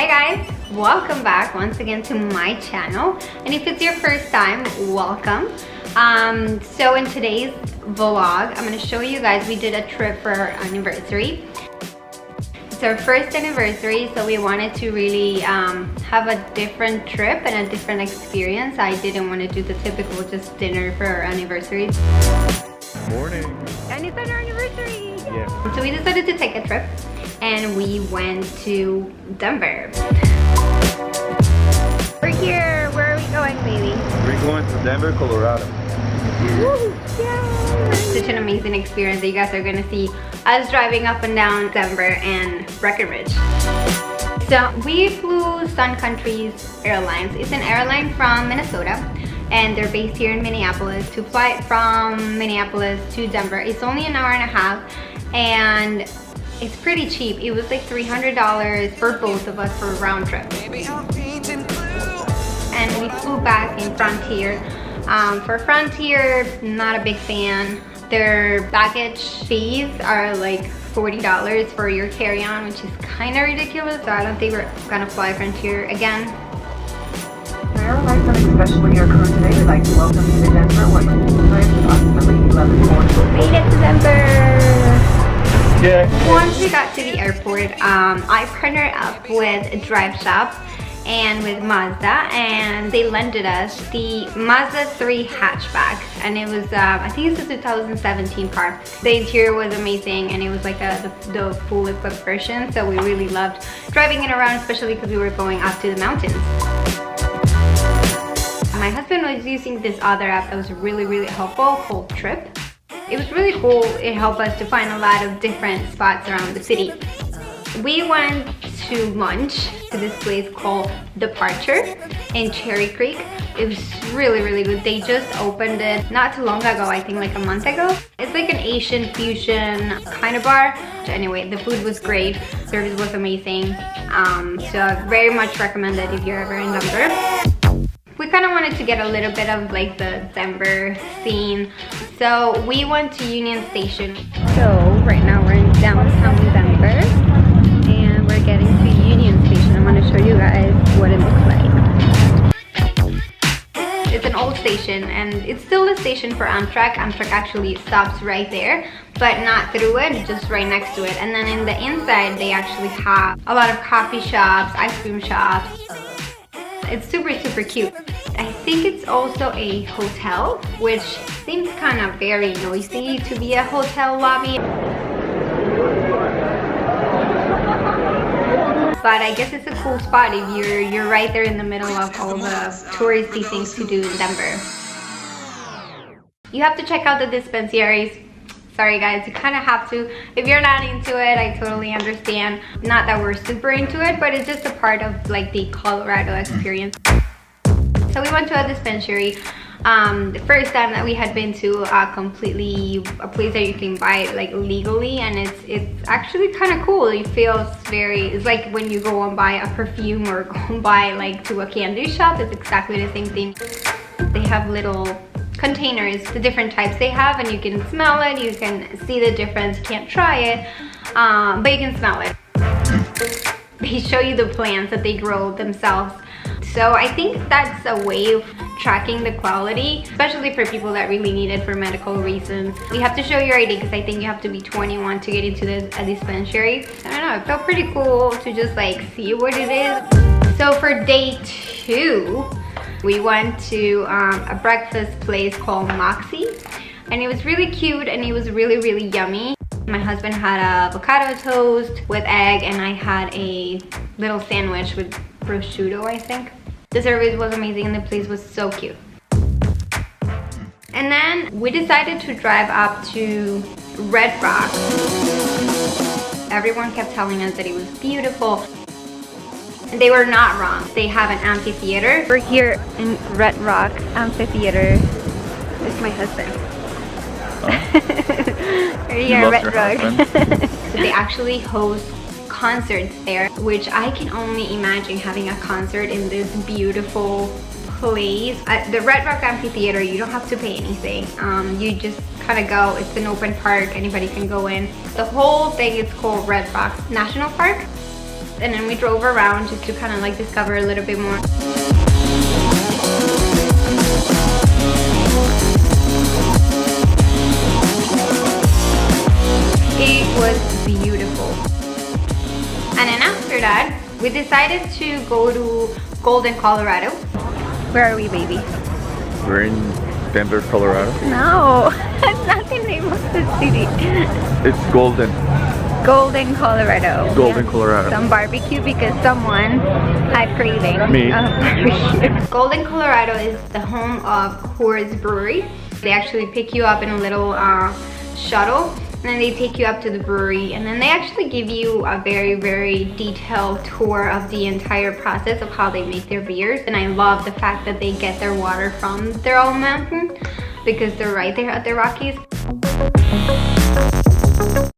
Hi guys, welcome back once again to my channel, and if it's your first time, welcome. So in today's vlog, I'm going to show you guys, we did a trip for our anniversary. It's our first anniversary, so we wanted to really have a different trip and a different experience. I didn't want to do the typical just dinner for our anniversary. Morning. And it's our anniversary! Yeah. So we decided to take a trip and we went to Denver. We're here. Where are we going, baby? We're going to Denver, Colorado. Woo! Yeah. Such an amazing experience that you guys are gonna see us driving up and down Denver and Breckenridge. So we flew Sun Country's Airlines. It's an airline from Minnesota, and they're based here in Minneapolis. To fly from Minneapolis to Denver, it's only an hour and a half, and it's pretty cheap. It was like $300 for both of us for a round trip. And we flew back in Frontier. For Frontier, not a big fan. Their baggage fees are like $40 for your carry-on, which is kind of ridiculous. So I don't think we're gonna fly Frontier again. Airlines especially your crew today, we'd like to welcome you to Denver. What time is approximately 11:40. Made it to Denver! Yeah. Once we got to the airport, I partnered up with Drive Shop and with Mazda, and they lended us the Mazda 3 hatchback, and it was I think it's a 2017 car. The interior was amazing, and it was like the full equipped version, so we really loved driving it around, especially because we were going up to the mountains. My husband was using this other app that was really helpful called Trip. It was really cool. It helped us to find a lot of different spots around the city. We went to lunch to this place called Departure in Cherry Creek. It was really good. They just opened it not too long ago, I think like a month ago. It's like an Asian fusion kind of bar. Anyway, the food was great. Service was amazing. So I very much recommend it if you're ever in Denver. We kind of wanted to get a little bit of like the Denver scene. So we went to Union Station. So right now we're in downtown Denver, and we're getting to Union Station. I'm going to show you guys what it looks like. It's an old station, and it's still a station for Amtrak. Amtrak actually stops right there, but not through it, just right next to it. And then in the inside, they actually have a lot of coffee shops, ice cream shops. It's super cute. I think it's also a hotel, which seems kind of very noisy to be a hotel lobby. But I guess it's a cool spot if you're right there in the middle of all the touristy things to do in Denver. You have to check out the dispensaries. Sorry guys, you kind of have to. If you're not into it, I totally understand. Not that we're super into it, but it's just a part of like the Colorado experience. So we went to a dispensary. The first time that we had been to a place that you can buy like legally, and it's actually kind of cool. It feels it's like when you go and buy a perfume or go and buy like to a candy shop. It's exactly the same thing. They have little containers, the different types they have, and you can smell it, you can see the difference. You can't try it, but you can smell it. They show you the plants that they grow themselves. So I think that's a way of tracking the quality, especially for people that really need it for medical reasons. You have to show your ID because I think you have to be 21 to get into a dispensary. I don't know, it felt pretty cool to just like see what it is. So for day 2, we went to a breakfast place called Moxie, and it was really cute and it was really yummy. My husband had avocado toast with egg, and I had a little sandwich with prosciutto, I think. The service was amazing and the place was so cute. And then we decided to drive up to Red Rocks. Everyone kept telling us that it was beautiful. And they were not wrong. They have an amphitheater. We're here in Red Rocks Amphitheater with my husband. Oh. We're here in Red Rocks. They actually host concerts there, which I can only imagine having a concert in this beautiful place. At the Red Rock Amphitheater, you don't have to pay anything. You just kind of go. It's an open park. Anybody can go in. The whole thing is called Red Rocks National Park. and then we drove around just to kind of like discover a little bit more. It was beautiful. And then after that, we decided to go to Golden, Colorado. Where are we, baby? We're in Denver, Colorado. No, that's not the name of the city. It's Golden. Golden, Colorado. Golden, Colorado. Some barbecue because someone had craving Me. of barbecue. Golden, Colorado is the home of Coors Brewery. They actually pick you up in a little shuttle, and then they take you up to the brewery, and then they actually give you a very, very detailed tour of the entire process of how they make their beers. And I love the fact that they get their water from their own mountain because they're right there at the Rockies.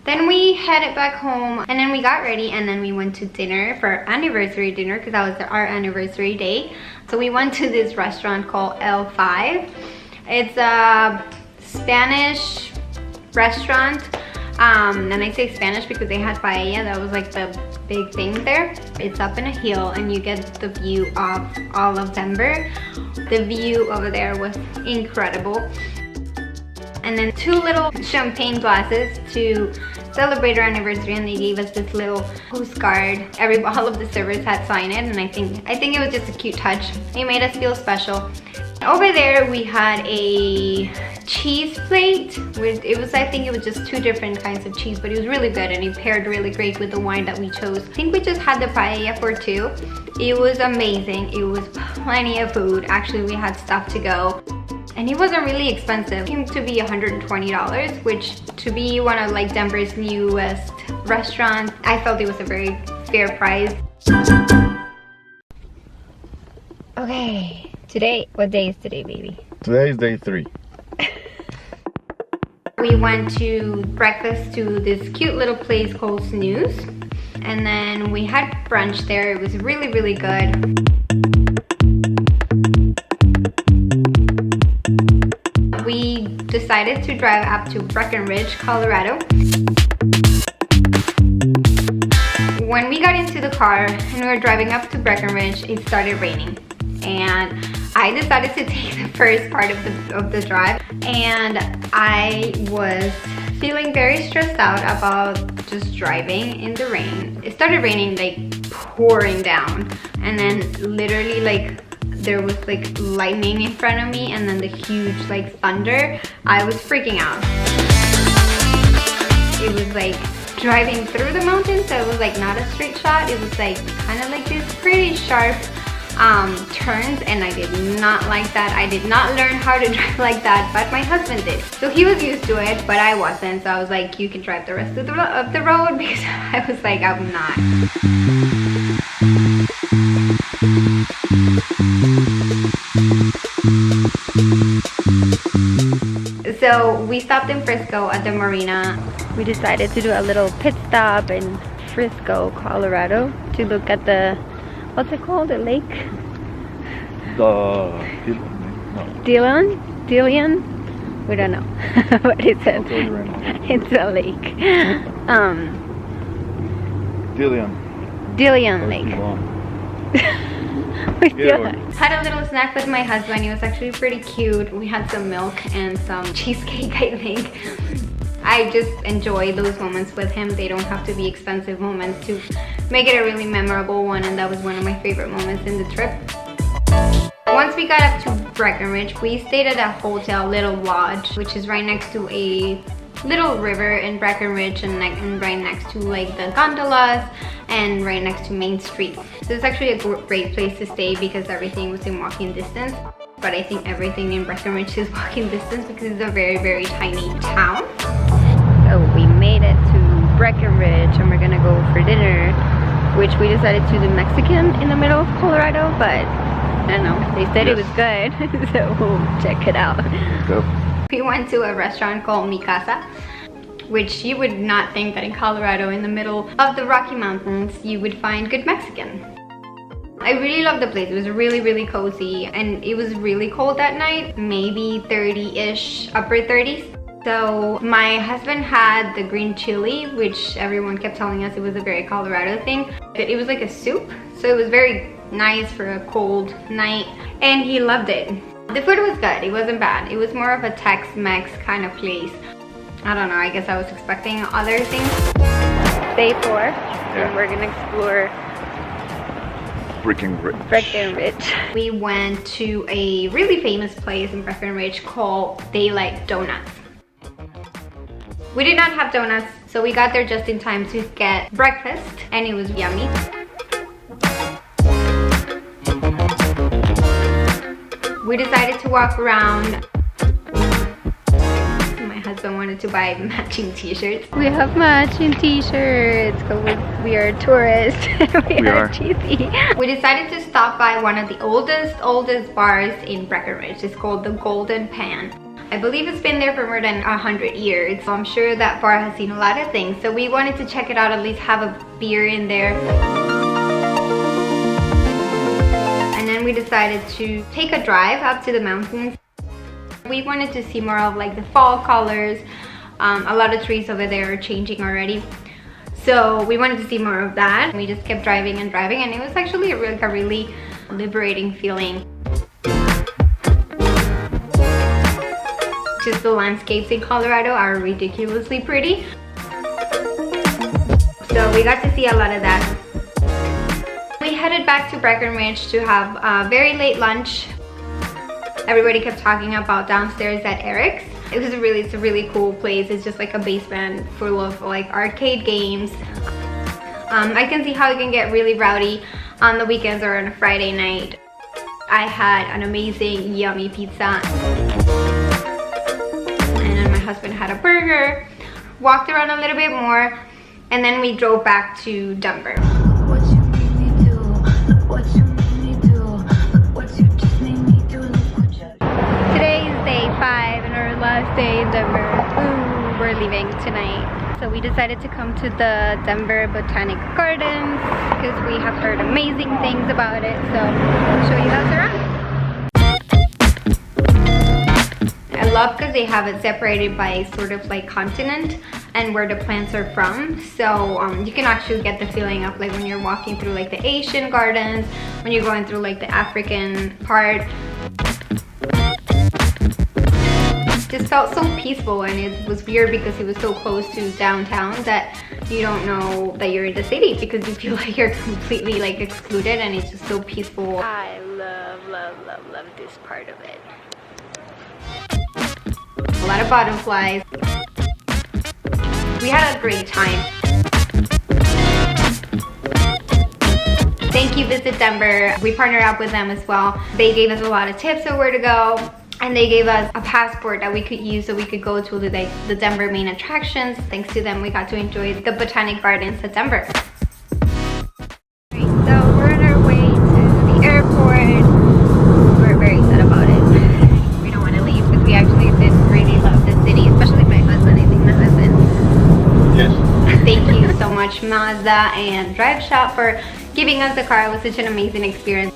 Then we headed back home, and then we got ready, and then we went to dinner for our anniversary dinner because that was our anniversary day. So we went to this restaurant called L5. It's a Spanish restaurant, and I say Spanish because they had paella. That was like the big thing there. It's up in a hill, and you get the view of all of Denver. The view over there was incredible. And then 2 little champagne glasses to celebrate our anniversary, and they gave us this little postcard. All of the servers had signed it, and I think it was just a cute touch. They made us feel special. Over there we had a cheese plate with, I think it was just 2 different kinds of cheese, but it was really good, and it paired really great with the wine that we chose. I think we just had the paella for 2. It was amazing. It was plenty of food. Actually, we had stuff to go. And it wasn't really expensive. It came to be $120, which to be one of like Denver's newest restaurants, I felt it was a very fair price. Okay, today, what day is today, baby? Today is day 3. We went to breakfast to this cute little place called Snooze. And then we had brunch there. It was really, really good. We decided to drive up to Breckenridge, Colorado. When we got into the car and we were driving up to Breckenridge, it started raining. And I decided to take the first part of the drive, and I was feeling very stressed out about just driving in the rain. It started raining, like pouring down, and then literally like there was like lightning in front of me, and then the huge like thunder. I was freaking out. It was like driving through the mountains, so it was like not a straight shot. It was like kind of like this pretty sharp turns, and I did not like that. I did not learn how to drive like that, but my husband did. So he was used to it, but I wasn't. So I was like, you can drive the rest of the road, because I was like, I'm not. So we stopped in Frisco at the marina. We decided to do a little pit stop in Frisco, Colorado to look at the, what's it called, the lake? Dillon? We don't know what it says. It's a lake. Dillon Lake. Had a little snack with my husband. It was actually pretty cute. We had some milk and some cheesecake, I think. I just enjoy those moments with him. They don't have to be expensive moments to make it a really memorable one, and that was one of my favorite moments in the trip. Once we got up to Breckenridge, we stayed at a hotel, Little Lodge, which is right next to a little river in Breckenridge, and right next to like the gondolas, and right next to Main Street. So it's actually a great place to stay because everything was in walking distance. But I think everything in Breckenridge is walking distance because it's a very, very tiny town. So we made it to Breckenridge, and we're gonna go for dinner, which we decided to do Mexican in the middle of Colorado, but I don't know, they said it was good, so we'll check it out. Go. We went to a restaurant called Mi Casa, which you would not think that in Colorado, in the middle of the Rocky Mountains, you would find good Mexican. I really loved the place. It was really, really cozy, and it was really cold that night, maybe 30-ish, upper 30s. So my husband had the green chili, which everyone kept telling us it was a very Colorado thing. It was like a soup, so it was very nice for a cold night, and he loved it. The food was good, it wasn't bad. It was more of a Tex-Mex kind of place. I don't know, I guess I was expecting other things. Day 4, and we're gonna explore Breckenridge. We went to a really famous place in Breckenridge called Daylight Donuts. We did not have donuts, so we got there just in time to get breakfast, and it was yummy. We decided to walk around. My husband wanted to buy matching t-shirts. We have matching t-shirts because we are tourists. we are cheesy. We decided to stop by one of the oldest bars in Breckenridge. It's called the Golden Pan. I believe it's been there for more than 100 years. So I'm sure that bar has seen a lot of things. So we wanted to check it out, at least have a beer in there. And then we decided to take a drive up to the mountains. We wanted to see more of like the fall colors. A lot of trees over there are changing already. So we wanted to see more of that. We just kept driving and driving, and it was actually a really liberating feeling. Just the landscapes in Colorado are ridiculously pretty. So we got to see a lot of that. We headed back to Breckenridge to have a very late lunch. Everybody kept talking about downstairs at Eric's. It's a really cool place. It's just like a basement full of like arcade games. I can see how it can get really rowdy on the weekends or on a Friday night. I had an amazing yummy pizza. Husband had a burger, walked around a little bit more, and then we drove back to Denver. Today is day 5 and our last day in Denver. Ooh, we're leaving tonight. So we decided to come to the Denver Botanic Gardens because we have heard amazing things about it. So I'll show you guys around. I love because they have it separated by sort of like continent and where the plants are from. So you can actually get the feeling of like when you're walking through like the Asian gardens, when you're going through like the African part. Just felt so peaceful, and it was weird because it was so close to downtown that you don't know that you're in the city because you feel like you're completely like excluded, and it's just so peaceful. I love this part of it. A lot of butterflies. We had a great time. Thank you, Visit Denver. We partnered up with them as well. They gave us a lot of tips on where to go, and they gave us a passport that we could use so we could go to the Denver main attractions. Thanks to them, we got to enjoy the Botanic Gardens at Denver. So we're on our way to the airport. We're very sad about it. We don't want to leave because we actually did really love the city, especially my husband. I think my husband. Yes. Thank you so much, Mazda and Drive Shop, for giving us the car. It was such an amazing experience.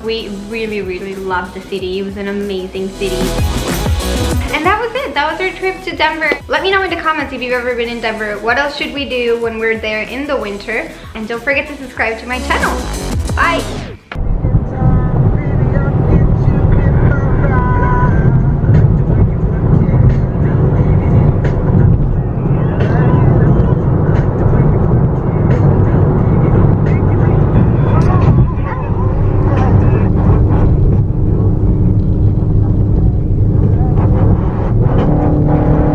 We really loved the city. It was an amazing city. And that was it. That was our trip to Denver. Let me know in the comments if you've ever been in Denver. What else should we do when we're there in the winter? And don't forget to subscribe to my channel. Bye!